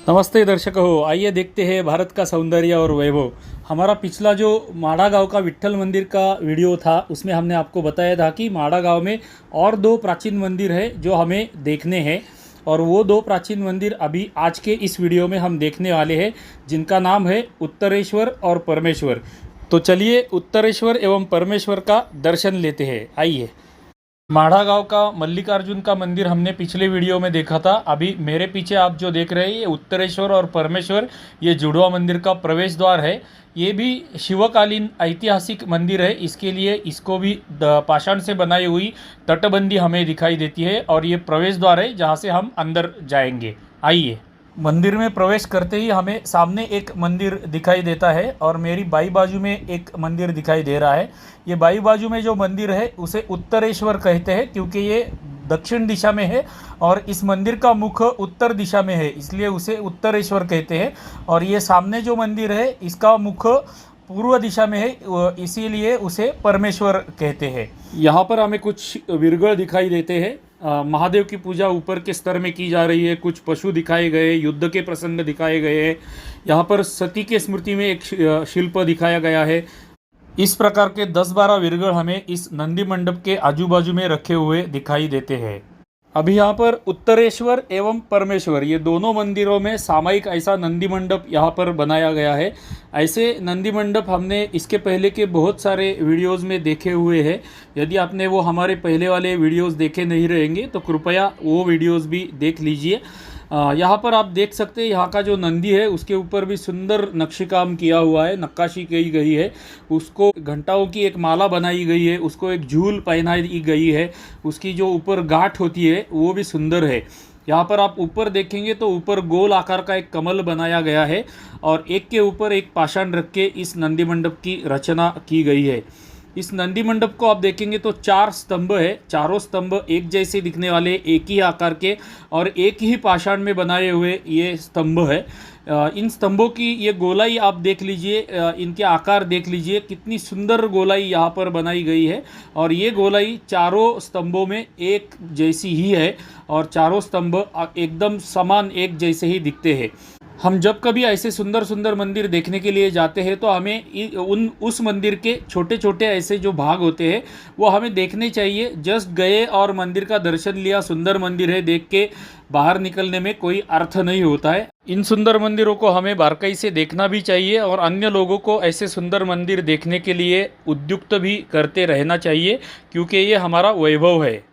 नमस्ते दर्शक हो, आइए देखते हैं भारत का सौंदर्य और वैभव। हमारा पिछला जो माड़ा गांव का विट्ठल मंदिर का वीडियो था उसमें हमने आपको बताया था कि माड़ा गांव में और दो प्राचीन मंदिर है जो हमें देखने हैं। और वो दो प्राचीन मंदिर अभी आज के इस वीडियो में हम देखने वाले हैं, जिनका नाम है उत्तरेश्वर और परमेश्वर। तो चलिए उत्तरेश्वर एवं परमेश्वर का दर्शन लेते हैं, आइए। माढ़ा गांव का मल्लिकार्जुन का मंदिर हमने पिछले वीडियो में देखा था। अभी मेरे पीछे आप जो देख रहे हैं ये उत्तरेश्वर और परमेश्वर, ये जुड़वा मंदिर का प्रवेश द्वार है। ये भी शिवकालीन ऐतिहासिक मंदिर है, इसके लिए इसको भी पाषाण से बनाई हुई तटबंदी हमें दिखाई देती है और ये प्रवेश द्वार है जहाँ से हम अंदर जाएंगे। आइए। मंदिर में प्रवेश करते ही हमें सामने एक मंदिर दिखाई देता है और मेरी बाई बाजू में एक मंदिर दिखाई दे रहा है। ये बाई बाजू में जो मंदिर है उसे उत्तरेश्वर कहते हैं, क्योंकि ये दक्षिण दिशा में है और इस मंदिर का मुख उत्तर दिशा में है, इसलिए उसे उत्तरेश्वर कहते हैं। और ये सामने जो मंदिर है इसका मुख पूर्व दिशा में है, इसीलिए उसे परमेश्वर कहते हैं। यहाँ पर हमें कुछ विरगड़ दिखाई देते हैं। महादेव की पूजा ऊपर के स्तर में की जा रही है। कुछ पशु दिखाए गए, युद्ध के प्रसंग दिखाए गए हैं। यहाँ पर सती के स्मृति में एक शिल्प दिखाया गया है। इस प्रकार के 10-12 विरगड़ हमें इस नंदी मंडप के आजू बाजू में रखे हुए दिखाई देते हैं। अभी यहाँ पर उत्तरेश्वर एवं परमेश्वर ये दोनों मंदिरों में सामयिक ऐसा नंदी मंडप यहाँ पर बनाया गया है। ऐसे नंदी मंडप हमने इसके पहले के बहुत सारे वीडियोस में देखे हुए हैं। यदि आपने वो हमारे पहले वाले वीडियोस देखे नहीं रहेंगे तो कृपया वो वीडियोस भी देख लीजिए। यहाँ पर आप देख सकते हैं यहाँ का जो नंदी है उसके ऊपर भी सुंदर नक्शीकाम किया हुआ है, नक्काशी की गई है। उसको घंटाओं की एक माला बनाई गई है, उसको एक झूल पहनाई गई है, उसकी जो ऊपर गांठ होती है वो भी सुंदर है। यहाँ पर आप ऊपर देखेंगे तो ऊपर गोल आकार का एक कमल बनाया गया है और एक के ऊपर एक पाषाण रख के इस नंदी मंडप की रचना की गई है। इस नंदी मंडप को आप देखेंगे तो 4 स्तंभ है, चारों स्तंभ एक जैसे दिखने वाले, एक ही आकार के और एक ही पाषाण में बनाए हुए ये स्तंभ है। इन स्तंभों की ये गोलाई आप देख लीजिए, इनके आकार देख लीजिए, कितनी सुंदर गोलाई यहाँ पर बनाई गई है। और ये गोलाई चारों स्तंभों में एक जैसी ही है और चारों स्तंभ एकदम समान एक जैसे ही दिखते हैं। हम जब कभी ऐसे सुंदर सुंदर मंदिर देखने के लिए जाते हैं तो हमें उस मंदिर के छोटे छोटे ऐसे जो भाग होते हैं वो हमें देखने चाहिए। जस्ट गए और मंदिर का दर्शन लिया, सुंदर मंदिर है देख के बाहर निकलने में कोई अर्थ नहीं होता है। इन सुंदर मंदिरों को हमें बारीकी से देखना भी चाहिए और अन्य लोगों को ऐसे सुंदर मंदिर देखने के लिए उद्युक्त भी करते रहना चाहिए, क्योंकि ये हमारा वैभव है।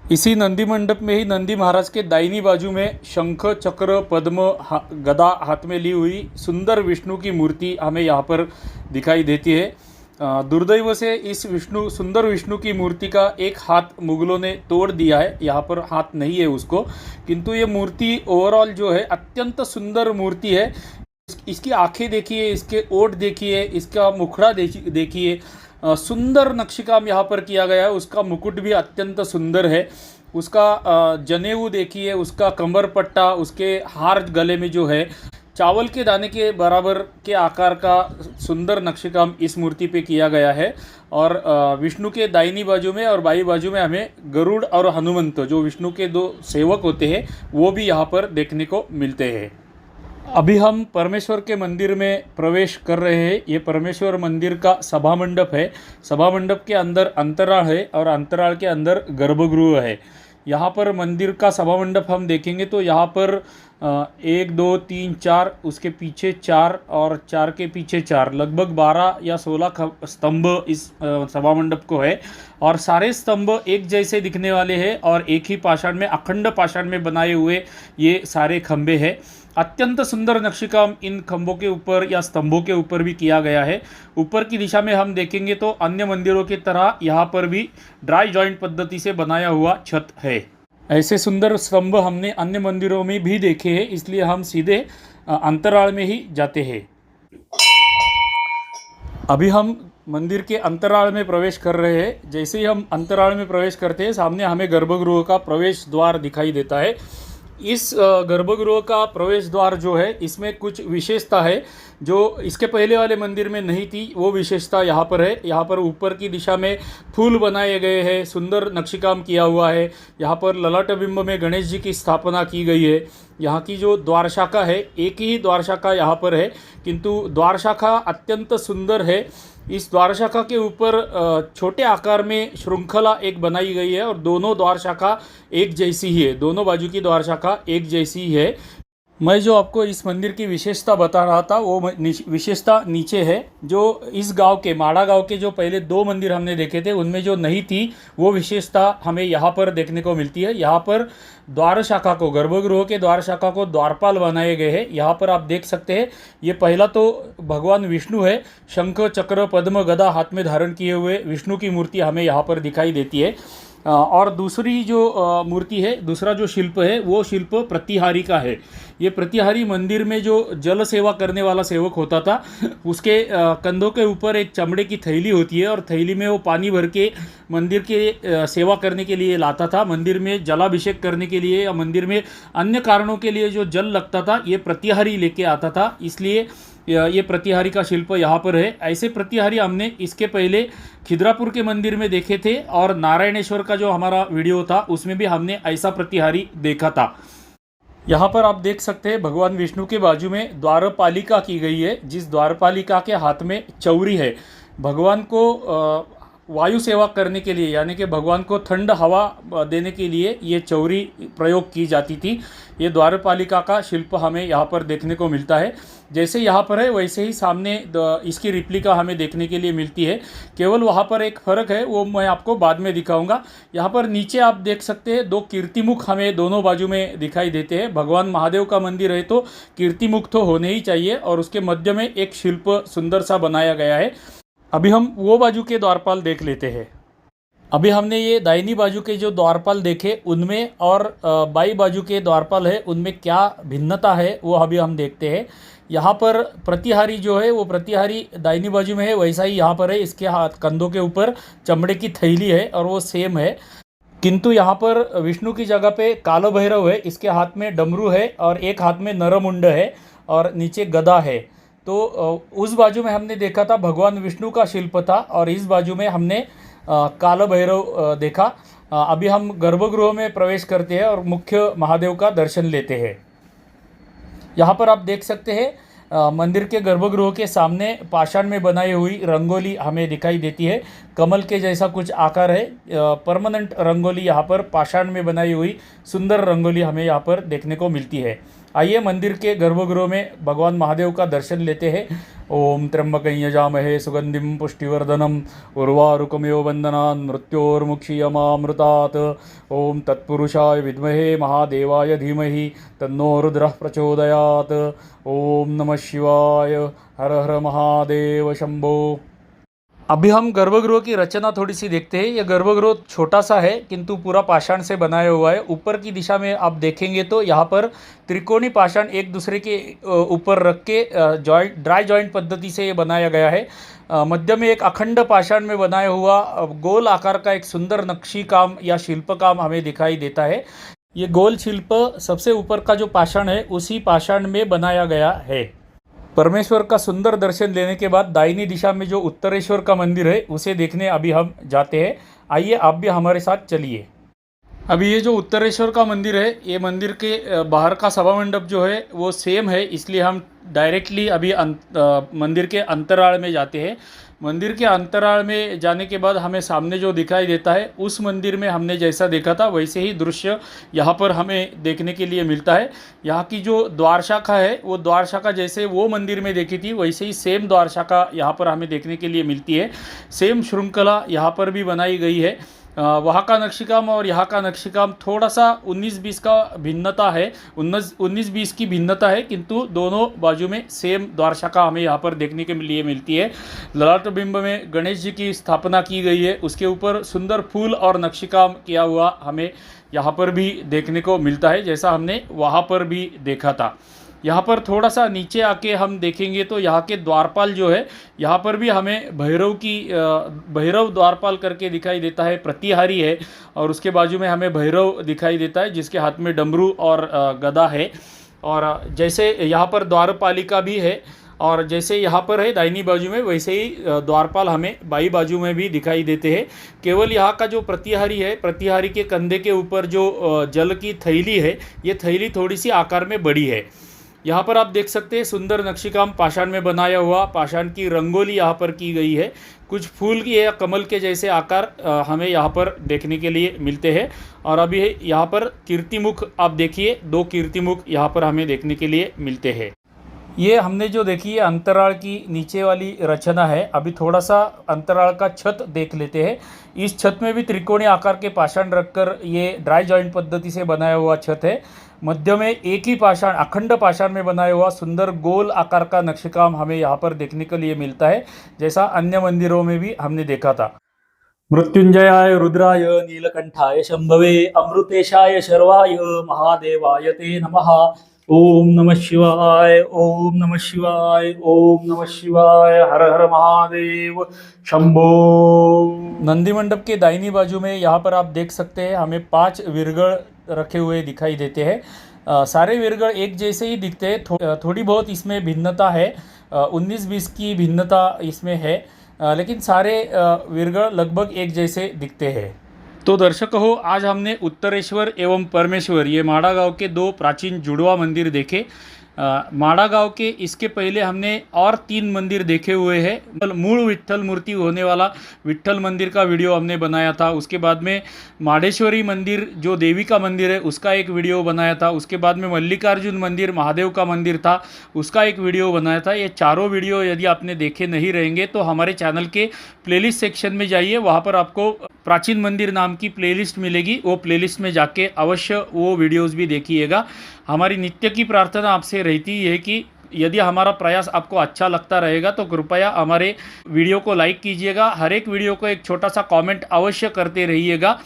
इसी नंदी मंडप में ही नंदी महाराज के दाहिनी बाजू में शंख, चक्र, पद्म, गदा हाथ में ली हुई सुंदर विष्णु की मूर्ति हमें यहाँ पर दिखाई देती है। दुर्दैव से इस सुंदर विष्णु की मूर्ति का एक हाथ मुगलों ने तोड़ दिया है, यहाँ पर हाथ नहीं है उसको, किंतु ये मूर्ति ओवरऑल जो है अत्यंत सुंदर मूर्ति है। इसकी आंखें देखिए, इसके ओठ देखिए, इसका मुखड़ा देखिए, सुंदर नक्शीकाम यहाँ पर किया गया है। उसका मुकुट भी अत्यंत सुंदर है। उसका जनेऊ देखिए, उसका कमर पट्टा, उसके हार गले में जो है चावल के दाने के बराबर के आकार का सुंदर नक्शीकाम इस मूर्ति पे किया गया है। और विष्णु के दाहिनी बाजू में और बाई बाजू में हमें गरुड़ और हनुमंत, जो विष्णु के 2 सेवक होते हैं, वो भी यहाँ पर देखने को मिलते हैं। अभी हम परमेश्वर के मंदिर में प्रवेश कर रहे हैं। ये परमेश्वर मंदिर का सभा मंडप है। सभा मंडप के अंदर अंतराल है और अंतराल के अंदर गर्भगृह है। यहाँ पर मंदिर का सभा मंडप हम देखेंगे तो यहाँ पर 1 2 3 4, उसके पीछे 4 और 4 के पीछे 4, लगभग 12 या 16 स्तंभ इस सभा मंडप को है। और सारे स्तंभ एक जैसे दिखने वाले हैं और एक ही पाषाण में, अखंड पाषाण में बनाए हुए ये सारे खंभे हैं। अत्यंत सुंदर नक्शीकाम इन खंभों के ऊपर या स्तंभों के ऊपर भी किया गया है। ऊपर की दिशा में हम देखेंगे तो अन्य मंदिरों की तरह यहाँ पर भी ड्राई जॉइंट पद्धति से बनाया हुआ छत है। ऐसे सुंदर स्तंभ हमने अन्य मंदिरों में भी देखे हैं, इसलिए हम सीधे अंतराल में ही जाते हैं। अभी हम मंदिर के अंतराल में प्रवेश कर रहे हैं। जैसे ही हम अंतराल में प्रवेश करते हैं सामने हमें गर्भगृह का प्रवेश द्वार दिखाई देता है। इस गर्भगृह का प्रवेश द्वार जो है इसमें कुछ विशेषता है जो इसके पहले वाले मंदिर में नहीं थी। वो विशेषता यहाँ पर है। यहाँ पर ऊपर की दिशा में फूल बनाए गए हैं, सुंदर नक्शीकाम किया हुआ है। यहाँ पर ललाट बिंब में गणेश जी की स्थापना की गई है। यहाँ की जो द्वार शाखा है, एक ही द्वार शाखा यहाँ पर है, किंतु द्वार शाखा अत्यंत सुंदर है। इस द्वार शाखा के ऊपर छोटे आकार में श्रृंखला एक बनाई गई है और दोनों द्वार शाखा एक जैसी ही है। दोनों बाजू की द्वार शाखा एक जैसी ही है। मैं जो आपको इस मंदिर की विशेषता बता रहा था वो विशेषता नीचे है। जो इस गांव के माड़ा गांव के जो पहले दो मंदिर हमने देखे थे उनमें जो नहीं थी वो विशेषता हमें यहाँ पर देखने को मिलती है। यहाँ पर द्वार शाखा को, गर्भगृह के द्वार शाखा को द्वारपाल बनाए गए हैं। यहाँ पर आप देख सकते हैं, ये पहला तो भगवान विष्णु है, शंख चक्र पद्म गदा हाथ में धारण किए हुए विष्णु की मूर्ति हमें यहाँ पर दिखाई देती है। और दूसरी जो मूर्ति है, दूसरा जो शिल्प है वो शिल्प प्रतिहारी का है। ये प्रतिहारी मंदिर में जो जल सेवा करने वाला सेवक होता था उसके कंधों के ऊपर एक चमड़े की थैली होती है और थैली में वो पानी भर के मंदिर के सेवा करने के लिए लाता था। मंदिर में जलाभिषेक करने के लिए या मंदिर में अन्य कारणों के लिए जो जल लगता था ये प्रतिहारी लेके आता था, इसलिए ये प्रतिहारी का शिल्प यहाँ पर है। ऐसे प्रतिहारी हमने इसके पहले खिद्रापुर के मंदिर में देखे थे और नारायणेश्वर का जो हमारा वीडियो था उसमें भी हमने ऐसा प्रतिहारी देखा था। यहाँ पर आप देख सकते हैं भगवान विष्णु के बाजू में द्वारपालिका की गई है, जिस द्वारपालिका के हाथ में चौरी है। भगवान को वायु सेवा करने के लिए, यानी कि भगवान को ठंड हवा देने के लिए ये चौरी प्रयोग की जाती थी। ये द्वारपालिका का शिल्प हमें यहाँ पर देखने को मिलता है। जैसे यहाँ पर है वैसे ही सामने इसकी रिप्लिका हमें देखने के लिए मिलती है। केवल वहाँ पर एक फ़र्क है, वो मैं आपको बाद में दिखाऊंगा। यहाँ पर नीचे आप देख सकते हैं दो कीर्तिमुख हमें दोनों बाजू में दिखाई देते हैं। भगवान महादेव का मंदिर है तो कीर्तिमुख तो होने ही चाहिए और उसके मध्य में एक शिल्प सुंदर सा बनाया गया है। अभी हम वो बाजू के द्वारपाल देख लेते हैं। अभी हमने ये दाहिनी बाजू के जो द्वारपाल देखे उनमें और बाई बाजू के द्वारपाल है उनमें क्या भिन्नता है वो अभी हम देखते हैं। यहाँ पर प्रतिहारी जो है वो प्रतिहारी दाहिनी बाजू में है, वैसा ही यहाँ पर है। इसके हाथ कंधों के ऊपर चमड़े की थैली है और वो सेम है, किंतु यहाँ पर विष्णु की जगह पे कालो भैरव है। इसके हाथ में डमरू है और एक हाथ में नरमुंड है और नीचे गदा है। तो उस बाजू में हमने देखा था भगवान विष्णु का शिल्प था और इस बाजू में हमने काल भैरव देखा। अभी हम गर्भगृह में प्रवेश करते हैं और मुख्य महादेव का दर्शन लेते हैं। यहाँ पर आप देख सकते हैं मंदिर के गर्भगृह के सामने पाषाण में बनाई हुई रंगोली हमें दिखाई देती है। कमल के जैसा कुछ आकार है, परमानेंट रंगोली यहाँ पर पाषाण में बनाई हुई सुंदर रंगोली हमें यहाँ पर देखने को मिलती है। आइए मंदिर के गर्भगृह में भगवान महादेव का दर्शन लेते हैं। ओम त्र्यंबकं यजामहे सुगंधिं पुष्टिवर्धनम् उर्वारुकमिव बन्धनान् मृत्योर्मुक्षीयमामृतात्। ओम तत्पुरुषाय विद्महे महादेवाय धीमहि तन्नो रुद्रः प्रचोदयात्। ओम नमः शिवाय। हर हर महादेव शंभो। अभी हम गर्भगृह की रचना थोड़ी सी देखते हैं। यह गर्भगृह छोटा सा है किंतु पूरा पाषाण से बनाया हुआ है। ऊपर की दिशा में आप देखेंगे तो यहाँ पर त्रिकोणी पाषाण एक दूसरे के ऊपर रख के ड्राई जॉइंट पद्धति से ये बनाया गया है। मध्य में एक अखंड पाषाण में बनाया हुआ गोल आकार का एक सुंदर नक्शी काम या शिल्प काम हमें दिखाई देता है। ये गोल शिल्प सबसे ऊपर का जो पाषाण है उसी पाषाण में बनाया गया है। परमेश्वर का सुंदर दर्शन लेने के बाद दाहिनी दिशा में जो उत्तरेश्वर का मंदिर है उसे देखने अभी हम जाते हैं। आइए आप भी हमारे साथ चलिए। अभी ये जो उत्तरेश्वर का मंदिर है, ये मंदिर के बाहर का सभा मंडप जो है वो सेम है, इसलिए हम डायरेक्टली अभी मंदिर के अंतराल में जाते हैं। मंदिर के अंतराल में जाने के बाद हमें सामने जो दिखाई देता है उस मंदिर में हमने जैसा देखा था वैसे ही दृश्य यहाँ पर हमें देखने के लिए मिलता है। यहाँ की जो द्वार शाखा है वो द्वार शाखा जैसे वो मंदिर में देखी थी वैसे ही सेम द्वार शाखा यहाँ पर हमें देखने के लिए मिलती है। सेम श्रृंखला यहाँ पर भी बनाई गई है। वहाँ का नक्शीकाम और यहाँ का नक्शीकाम थोड़ा सा 19-20 का भिन्नता है, 19-20 की भिन्नता है, किंतु दोनों बाजू में सेम द्वार शाखा हमें यहाँ पर देखने के लिए मिलती है। ललाट बिंब में गणेश जी की स्थापना की गई है, उसके ऊपर सुंदर फूल और नक्शीकाम किया हुआ हमें यहाँ पर भी देखने को मिलता है, जैसा हमने वहाँ पर भी देखा था। यहाँ पर थोड़ा सा नीचे आके हम देखेंगे तो यहाँ के द्वारपाल जो है, यहाँ पर भी हमें भैरव द्वारपाल करके दिखाई देता है, प्रतिहारी है। और उसके बाजू में हमें भैरव दिखाई देता है जिसके हाथ में डमरू और गदा है। और जैसे यहाँ पर द्वारपालिका भी है, और जैसे यहाँ पर है दाहिनी बाजू में, वैसे ही द्वारपाल हमें बाई बाजू में भी दिखाई देते हैं। केवल यहाँ का जो प्रतिहारी है, प्रतिहारी के कंधे के ऊपर जो जल की थैली है, ये थैली थोड़ी सी आकार में बड़ी है। यहाँ पर आप देख सकते हैं सुंदर नक्शीकाम पाषाण में बनाया हुआ, पाषाण की रंगोली यहाँ पर की गई है। कुछ फूल की या कमल के जैसे आकार हमें यहाँ पर देखने के लिए मिलते हैं। और अभी यहाँ पर कीर्तिमुख आप देखिए, 2 कीर्तिमुख यहाँ पर हमें देखने के लिए मिलते हैं। ये हमने जो देखी है अंतराल की नीचे वाली रचना है। अभी थोड़ा सा अंतराल का छत देख लेते हैं। इस छत में भी त्रिकोणीय आकार के पाषाण रखकर ये ड्राई जॉइंट पद्धति से बनाया हुआ छत है। मध्य में एक ही पाषाण, अखंड पाषाण में बनाया हुआ सुंदर गोल आकार का नक्शेकाम हमें यहाँ पर देखने के लिए मिलता है, जैसा अन्य मंदिरों में भी हमने देखा था। मृत्युंजयाय रुद्राय नीलकंठाय शंभवे अमृतेशाय शर्वाय महादेवाय ते नमः। ओम नमः शिवाय, ओम नमः शिवाय, ओम नमः शिवाय, हर हर महादेव शंभो। नंदी मंडप के दाहिनी बाजू में यहाँ पर आप देख सकते हैं हमें 5 विरगड़ रखे हुए दिखाई देते हैं। सारे विरगड़ एक जैसे ही दिखते हैं, थोड़ी बहुत इसमें भिन्नता है, 19-20 की भिन्नता इसमें है, लेकिन सारे विरगड़ लगभग एक जैसे दिखते हैं। तो दर्शक हो, आज हमने उत्तरेश्वर एवं परमेश्वर ये माड़ा गांव के 2 प्राचीन जुड़वा मंदिर देखे। माड़ा गांव के इसके पहले हमने और 3 मंदिर देखे हुए हैं। मूल विट्ठल मूर्ति होने वाला विट्ठल मंदिर का वीडियो हमने बनाया था। उसके बाद में माडेश्वरी मंदिर जो देवी का मंदिर है उसका एक वीडियो बनाया था। उसके बाद में मल्लिकार्जुन मंदिर महादेव का मंदिर था, उसका एक वीडियो बनाया था। ये चारों वीडियो यदि आपने देखे नहीं रहेंगे तो हमारे चैनल के प्लेलिस्ट सेक्शन में जाइए, वहाँ पर आपको प्राचीन मंदिर नाम की प्लेलिस्ट मिलेगी। वो प्लेलिस्ट में जाके अवश्य वो वीडियोस भी देखिएगा। हमारी नित्य की प्रार्थना आपसे रहती है कि यदि हमारा प्रयास आपको अच्छा लगता रहेगा तो कृपया हमारे वीडियो को लाइक कीजिएगा, हर एक वीडियो को एक छोटा सा कमेंट अवश्य करते रहिएगा,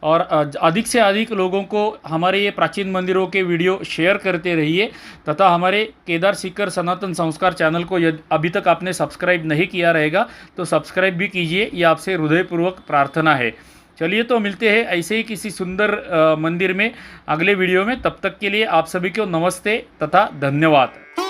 और अधिक से अधिक लोगों को हमारे ये प्राचीन मंदिरों के वीडियो शेयर करते रहिए। तथा हमारे केदार सीकर सनातन संस्कार चैनल को यदि अभी तक आपने सब्सक्राइब नहीं किया रहेगा तो सब्सक्राइब भी कीजिए, ये आपसे हृदयपूर्वक प्रार्थना है। चलिए तो मिलते हैं ऐसे ही किसी सुंदर मंदिर में अगले वीडियो में। तब तक के लिए आप सभी को नमस्ते तथा धन्यवाद।